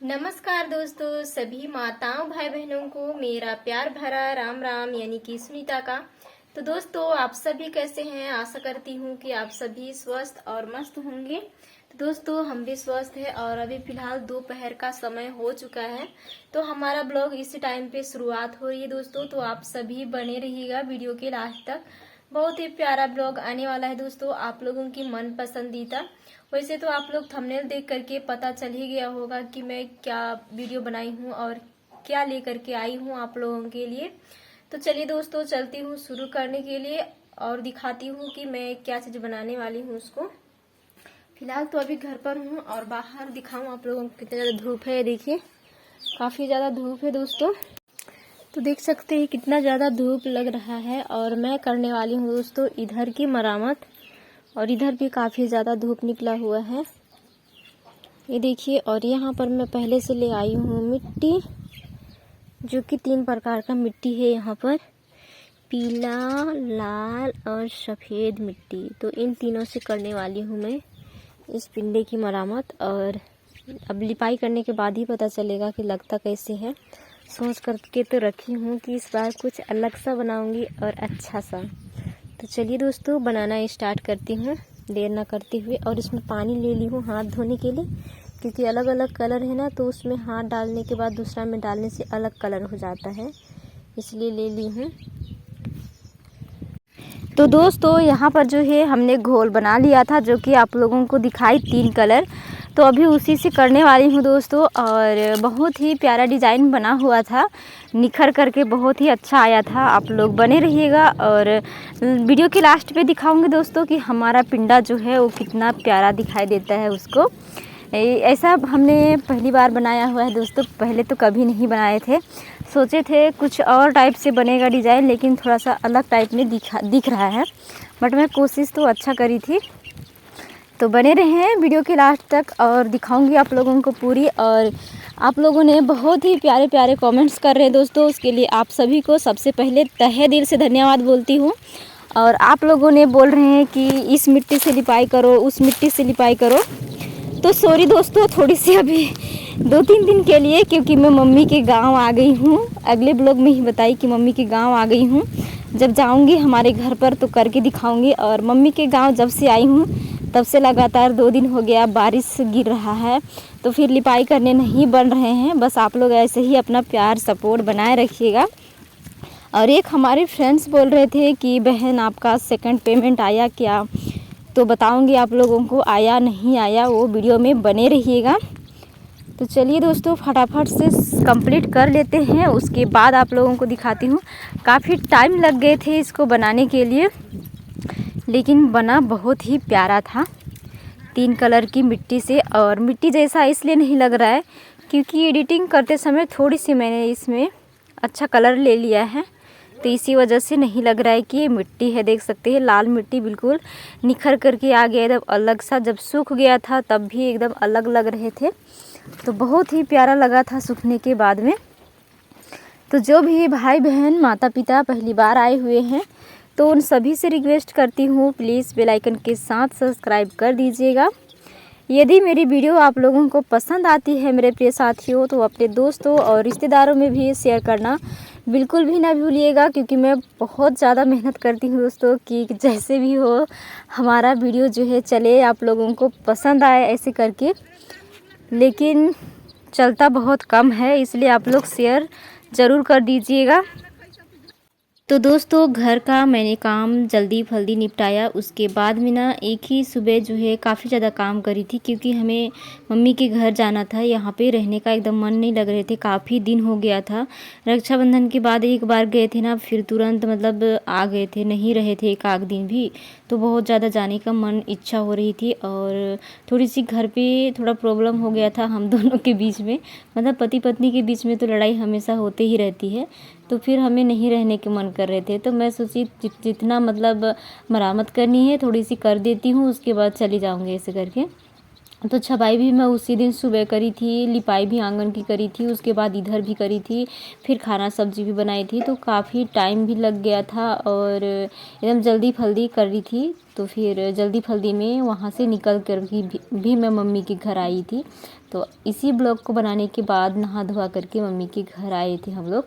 नमस्कार दोस्तों, सभी माताओं भाई बहनों को मेरा प्यार भरा राम राम यानी कि सुनीता का। तो दोस्तों, आप सभी कैसे हैं? आशा करती हूँ कि आप सभी स्वस्थ और मस्त होंगे। तो दोस्तों, हम भी स्वस्थ हैं और अभी फिलहाल दोपहर का समय हो चुका है। तो हमारा ब्लॉग इसी टाइम पे शुरुआत हो रही है दोस्तों। तो आप सभी बने रहिएगा वीडियो के लास्ट तक। बहुत ही प्यारा ब्लॉग आने वाला है दोस्तों, आप लोगों की मन पसंदीदा। वैसे तो आप लोग थंबनेल देख करके पता चल ही गया होगा कि मैं क्या वीडियो बनाई हूँ और क्या लेकर के आई हूँ आप लोगों के लिए। तो चलिए दोस्तों, चलती हूँ शुरू करने के लिए और दिखाती हूँ कि मैं क्या चीज़ बनाने वाली हूँ उसको। फिलहाल तो अभी घर पर हूँ और बाहर दिखाऊँ आप लोगों को कितनी ज़्यादा धूप है। देखिए, काफ़ी ज़्यादा धूप है दोस्तों। तो देख सकते हैं कितना ज़्यादा धूप लग रहा है और मैं करने वाली हूँ दोस्तों इधर की मरामत। और इधर भी काफ़ी ज़्यादा धूप निकला हुआ है, ये देखिए। और यहाँ पर मैं पहले से ले आई हूँ मिट्टी, जो कि 3 प्रकार का मिट्टी है यहाँ पर, पीला, लाल और सफ़ेद मिट्टी। तो इन तीनों से करने वाली हूँ मैं इस पिंडे की मरामत। और अब लिपाई करने के बाद ही पता चलेगा कि लगता कैसे है। सोच करके तो रखी हूँ कि इस बार कुछ अलग सा बनाऊँगी और अच्छा सा। तो चलिए दोस्तों, बनाना स्टार्ट करती हूँ देर ना करते हुए। और इसमें पानी ले ली हूँ हाथ धोने के लिए, क्योंकि अलग अलग कलर है ना, तो उसमें हाथ डालने के बाद दूसरा में डालने से अलग कलर हो जाता है, इसलिए ले ली हूँ। तो दोस्तों, यहाँ पर जो है हमने घोल बना लिया था, जो कि आप लोगों को दिखाई 3 कलर। तो अभी उसी से करने वाली हूँ दोस्तों। और बहुत ही प्यारा डिज़ाइन बना हुआ था, निखर करके बहुत ही अच्छा आया था। आप लोग बने रहिएगा और वीडियो के लास्ट पे दिखाऊंगी दोस्तों कि हमारा पिंडा जो है वो कितना प्यारा दिखाई देता है उसको। ऐसा हमने पहली बार बनाया हुआ है दोस्तों, पहले तो कभी नहीं बनाए थे। सोचे थे कुछ और टाइप से बनेगा डिज़ाइन, लेकिन थोड़ा सा अलग टाइप में दिख रहा है। बट मैं कोशिश तो अच्छा करी थी। तो बने रहें वीडियो के लास्ट तक और दिखाऊंगी आप लोगों को पूरी। और आप लोगों ने बहुत ही प्यारे प्यारे कमेंट्स कर रहे हैं दोस्तों, उसके लिए आप सभी को सबसे पहले तहे दिल से धन्यवाद बोलती हूँ। और आप लोगों ने बोल रहे हैं कि इस मिट्टी से लिपाई करो, उस मिट्टी से लिपाई करो। तो सॉरी दोस्तों, थोड़ी सी अभी 2-3 दिन के लिए, क्योंकि मैं मम्मी के गांव आ गई हूँ। अगले ब्लॉग में ही बताई कि मम्मी के गांव आ गई हूँ। जब जाऊँगी हमारे घर पर तो करके दिखाऊँगी। और मम्मी के गांव जब से आई हूँ तब से लगातार 2 दिन हो गया बारिश गिर रहा है, तो फिर लिपाई करने नहीं बन रहे हैं। बस आप लोग ऐसे ही अपना प्यार सपोर्ट बनाए रखिएगा। और एक हमारे फ्रेंड्स बोल रहे थे कि बहन आपका सेकंड पेमेंट आया क्या? तो बताऊंगी आप लोगों को आया नहीं आया, वो वीडियो में बने रहिएगा। तो चलिए दोस्तों, फटाफट से कंप्लीट कर लेते हैं, उसके बाद आप लोगों को दिखाती हूँ। काफ़ी टाइम लग गए थे इसको बनाने के लिए, लेकिन बना बहुत ही प्यारा था 3 कलर की मिट्टी से। और मिट्टी जैसा इसलिए नहीं लग रहा है क्योंकि एडिटिंग करते समय थोड़ी सी मैंने इसमें अच्छा कलर ले लिया है, तो इसी वजह से नहीं लग रहा है कि ये मिट्टी है। देख सकते हैं लाल मिट्टी बिल्कुल निखर करके आ गया एकदम अलग सा। जब सूख गया था तब भी एकदम अलग लग रहे थे, तो बहुत ही प्यारा लगा था सूखने के बाद में। तो जो भी भाई बहन माता पिता पहली बार आए हुए हैं, तो उन सभी से रिक्वेस्ट करती हूँ प्लीज़ बेल आइकन के साथ सब्सक्राइब कर दीजिएगा। यदि मेरी वीडियो आप लोगों को पसंद आती है मेरे प्रिय साथियों, तो अपने दोस्तों और रिश्तेदारों में भी शेयर करना बिल्कुल भी ना भूलिएगा, क्योंकि मैं बहुत ज़्यादा मेहनत करती हूँ दोस्तों कि जैसे भी हो हमारा वीडियो जो है चले, आप लोगों को पसंद आए ऐसे करके। लेकिन चलता बहुत कम है, इसलिए आप लोग शेयर ज़रूर कर दीजिएगा। तो दोस्तों, घर का मैंने काम जल्दी फल्दी निपटाया। उसके बाद में ना एक ही सुबह जो है काफ़ी ज़्यादा काम करी थी, क्योंकि हमें मम्मी के घर जाना था। यहाँ पे रहने का एकदम मन नहीं लग रहे थे, काफ़ी दिन हो गया था। रक्षाबंधन के बाद एक बार गए थे ना, फिर तुरंत मतलब आ गए थे, नहीं रहे थे एक आध दिन भी। तो बहुत ज़्यादा जाने का मन इच्छा हो रही थी। और थोड़ी सी घर पर थोड़ा प्रॉब्लम हो गया था हम दोनों के बीच में, मतलब पति पत्नी के बीच में तो लड़ाई हमेशा होते ही रहती है। तो फिर हमें नहीं रहने के मन कर रहे थे, तो मैं सोची जितना मतलब मरामत करनी है थोड़ी सी कर देती हूँ, उसके बाद चली जाऊँगी ऐसे करके। तो छपाई भी मैं उसी दिन सुबह करी थी, लिपाई भी आंगन की करी थी, उसके बाद इधर भी करी थी, फिर खाना सब्जी भी बनाई थी। तो काफ़ी टाइम भी लग गया था और एकदम जल्दी फल्दी कर रही थी। तो फिर जल्दी फल्दी में वहाँ से निकल कर भी मैं मम्मी के घर आई थी। तो इसी ब्लॉग को बनाने के बाद नहा धोवा करके मम्मी के घर आए थे हम लोग।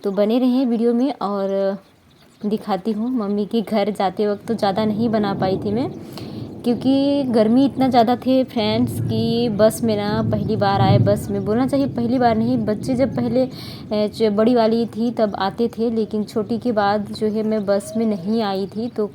तो बने रहें वीडियो में और दिखाती हूँ। मम्मी के घर जाते वक्त तो ज़्यादा नहीं बना पाई थी मैं, क्योंकि गर्मी इतना ज़्यादा थे फ्रेंड्स कि बस में ना पहली बार आए। बस में बोलना चाहिए पहली बार नहीं, बच्चे जब पहले जो बड़ी वाली थी तब आते थे, लेकिन छोटी के बाद जो है मैं बस में नहीं आई थी। तो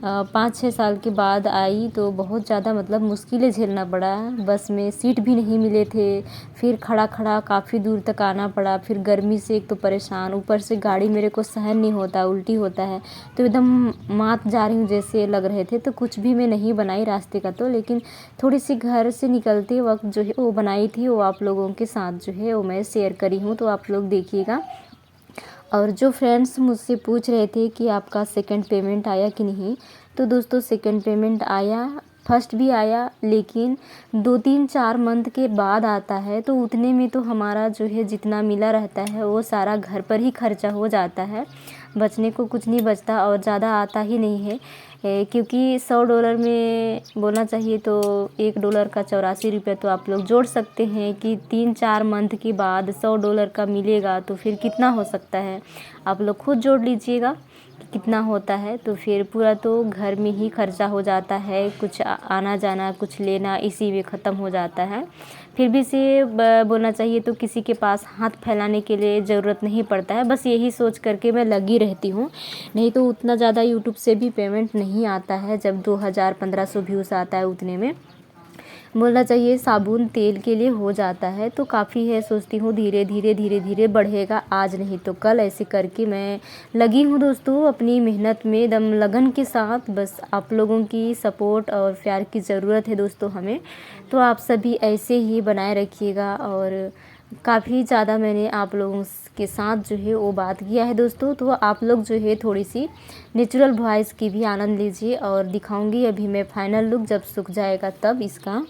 5-6 साल के बाद आई तो बहुत ज़्यादा मतलब मुश्किलें झेलना पड़ा। बस में सीट भी नहीं मिले थे, फिर खड़ा खड़ा काफ़ी दूर तक आना पड़ा, फिर गर्मी से एक तो परेशान, ऊपर से गाड़ी मेरे को सहन नहीं होता, उल्टी होता है, तो एकदम मात जा रही हूँ जैसे लग रहे थे। तो कुछ भी मैं नहीं बनाई रास्ते का तो, लेकिन थोड़ी सी घर से निकलते वक्त जो है वो बनाई थी, वो आप लोगों के साथ जो है वो मैं शेयर करी हूँ, तो आप लोग देखिएगा। और जो फ्रेंड्स मुझसे पूछ रहे थे कि आपका सेकंड पेमेंट आया कि नहीं, तो दोस्तों सेकंड पेमेंट आया, फर्स्ट भी आया, लेकिन 2-3-4 मंथ के बाद आता है। तो उतने में तो हमारा जो है जितना मिला रहता है वो सारा घर पर ही खर्चा हो जाता है, बचने को कुछ नहीं बचता और ज़्यादा आता ही नहीं है। क्योंकि $100 में बोलना चाहिए तो $1 का 84 रुपये, तो आप लोग जोड़ सकते हैं कि 3-4 मंथ के बाद $100 का मिलेगा तो फिर कितना हो सकता है। आप लोग खुद जोड़ लीजिएगा कितना होता है। तो फिर पूरा तो घर में ही खर्चा हो जाता है, कुछ आना जाना कुछ लेना इसी में ख़त्म हो जाता है। फिर भी से बोलना चाहिए तो किसी के पास हाथ फैलाने के लिए ज़रूरत नहीं पड़ता है, बस यही सोच करके मैं लगी रहती हूँ। नहीं तो उतना ज़्यादा यूट्यूब से भी पेमेंट नहीं आता है, जब 2000-1500 व्यूज़ आता है उतने में बोलना चाहिए साबुन तेल के लिए हो जाता है। तो काफ़ी है, सोचती हूँ धीरे धीरे धीरे धीरे बढ़ेगा, आज नहीं तो कल, ऐसे करके मैं लगी हूँ दोस्तों अपनी मेहनत में एकदम लगन के साथ। बस आप लोगों की सपोर्ट और प्यार की ज़रूरत है दोस्तों हमें, तो आप सभी ऐसे ही बनाए रखिएगा। और काफ़ी ज़्यादा मैंने आप लोगों के साथ जो है वो बात किया है दोस्तों, तो आप लोग जो है थोड़ी सी नेचुरल वॉइस की भी आनंद लीजिए। और दिखाऊंगी अभी मैं फाइनल लुक जब सूख जाएगा तब इसका।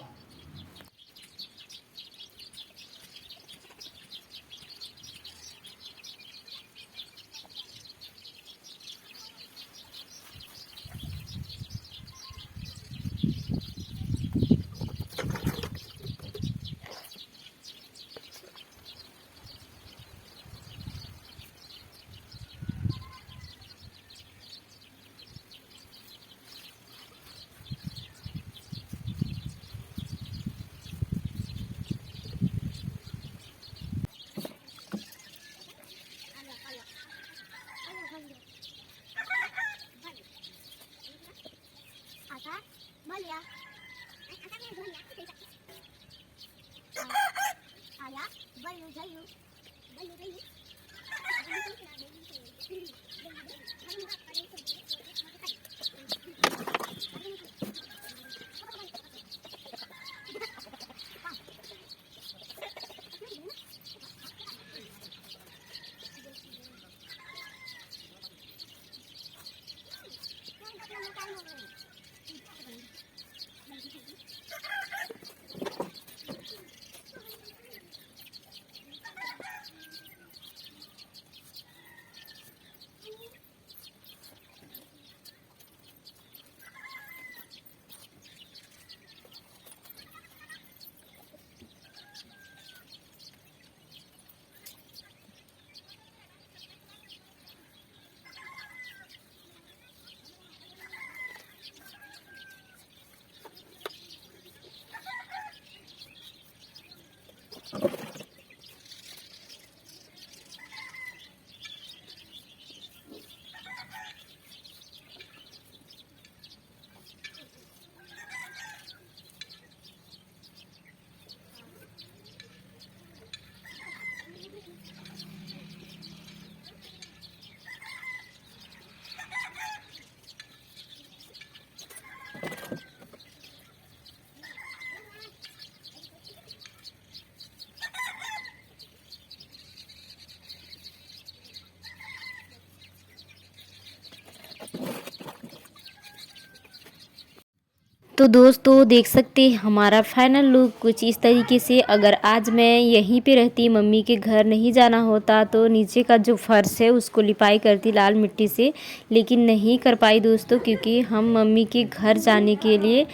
तो दोस्तों देख सकते हैं हमारा फाइनल लुक कुछ इस तरीके से। अगर आज मैं यहीं पे रहती, मम्मी के घर नहीं जाना होता, तो नीचे का जो फर्श है उसको लिपाई करती लाल मिट्टी से, लेकिन नहीं कर पाई दोस्तों, क्योंकि हम मम्मी के घर जाने के लिए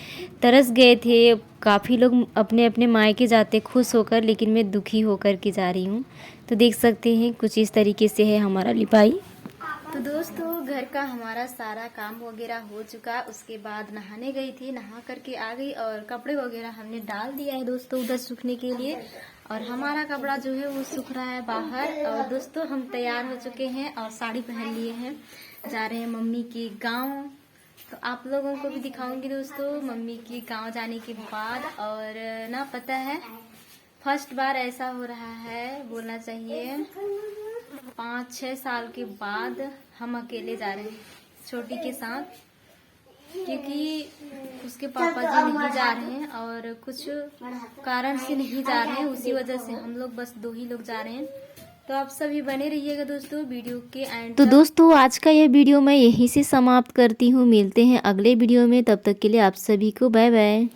तरस गए थे। काफ़ी लोग अपने अपने मायके जाते खुश होकर, लेकिन मैं दुखी होकर के जा रही हूँ। तो देख सकते हैं कुछ इस तरीके से है हमारा लिपाई। तो दोस्तों घर का हमारा सारा काम वगैरह हो चुका। उसके बाद नहाने गई थी, नहा करके आ गई और कपड़े वगैरह हमने डाल दिया है दोस्तों उधर सूखने के लिए। और हमारा कपड़ा जो है वो सूख रहा है बाहर। और दोस्तों हम तैयार हो चुके हैं और साड़ी पहन लिए हैं, जा रहे हैं मम्मी के गाँव। तो आप लोगों को भी दिखाऊंगी दोस्तों मम्मी की गाँव जाने के बाद। और ना पता है फर्स्ट बार ऐसा हो रहा है, बोलना चाहिए 5-6 साल के बाद हम अकेले जा रहे हैं छोटी के साथ, क्योंकि उसके पापा जी नहीं जा रहे हैं और कुछ कारण से नहीं जा रहे हैं, उसी वजह से हम लोग बस 2 ही लोग जा रहे हैं। तो आप सभी बने रहिएगा दोस्तों वीडियो के एंड। तो दोस्तों आज का यह वीडियो मैं यहीं से समाप्त करती हूँ। मिलते हैं अगले वीडियो में, तब तक के लिए आप सभी को बाय बाय।